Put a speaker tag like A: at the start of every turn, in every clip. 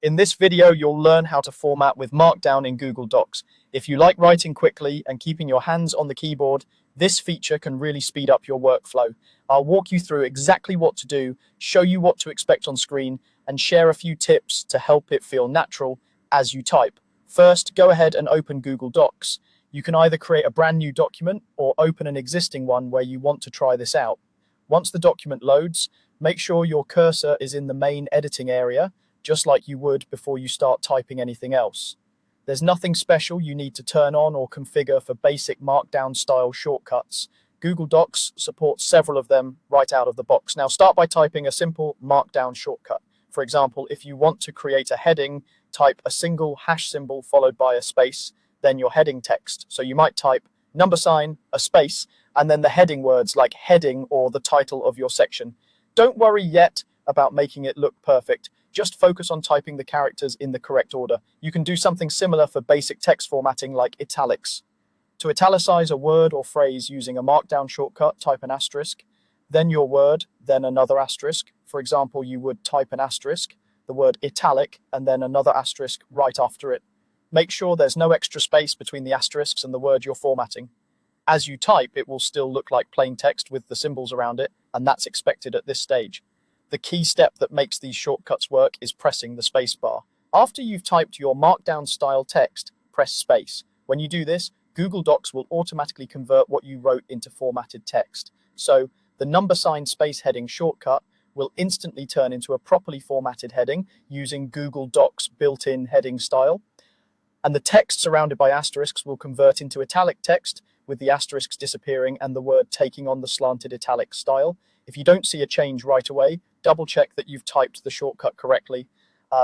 A: In this video, you'll learn how to format with Markdown in Google Docs. If you like writing quickly and keeping your hands on the keyboard, this feature can really speed up your workflow. I'll walk you through exactly what to do, show you what to expect on screen, and share a few tips to help it feel natural as you type. First, go ahead and open Google Docs. You can either create a brand new document or open an existing one where you want to try this out. Once the document loads, make sure your cursor is in the main editing area, just like you would before you start typing anything else. There's nothing special you need to turn on or configure for basic Markdown style shortcuts. Google Docs supports several of them right out of the box. Now start by typing a simple Markdown shortcut. For example, if you want to create a heading, type a single hash symbol followed by a space, then your heading text. So you might type $, a space, and then the heading words like heading or the title of your section. Don't worry yet about making it look perfect. Just focus on typing the characters in the correct order. You can do something similar for basic text formatting like italics. To italicize a word or phrase using a Markdown shortcut, type an asterisk, then your word, then another asterisk. For example, you would type an asterisk, the word italic, and then another asterisk right after it. Make sure there's no extra space between the asterisks and the word you're formatting. As you type, it will still look like plain text with the symbols around it, and that's expected at this stage. The key step that makes these shortcuts work is pressing the space bar. After you've typed your Markdown style text, press space. When you do this, Google Docs will automatically convert what you wrote into formatted text. So the space heading shortcut will instantly turn into a properly formatted heading using Google Docs built-in heading style. And the text surrounded by asterisks will convert into italic text, with the asterisks disappearing and the word taking on the slanted italic style. If you don't see a change right away, double check that you've typed the shortcut correctly.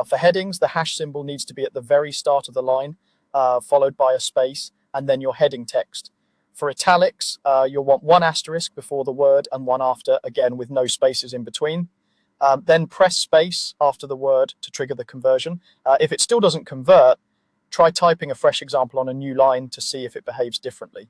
A: For headings, the hash symbol needs to be at the very start of the line, followed by a space, and then your heading text. For italics, you'll want one asterisk before the word and one after, again with no spaces in between. Then press space after the word to trigger the conversion. If it still doesn't convert, try typing a fresh example on a new line to see if it behaves differently.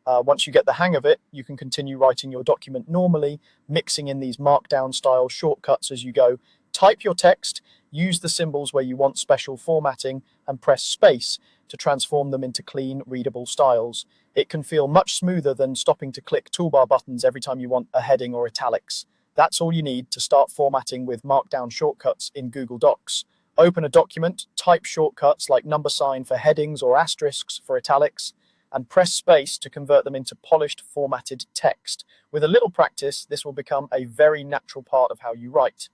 A: Once you get the hang of it, you can continue writing your document normally, mixing in these Markdown style shortcuts as you go. Type your text, use the symbols where you want special formatting, and press space to transform them into clean, readable styles. It can feel much smoother than stopping to click toolbar buttons every time you want a heading or italics. That's all you need to start formatting with Markdown shortcuts in Google Docs. Open a document, type shortcuts like $ for headings or asterisks for italics, and press space to convert them into polished, formatted text. With a little practice, this will become a very natural part of how you write.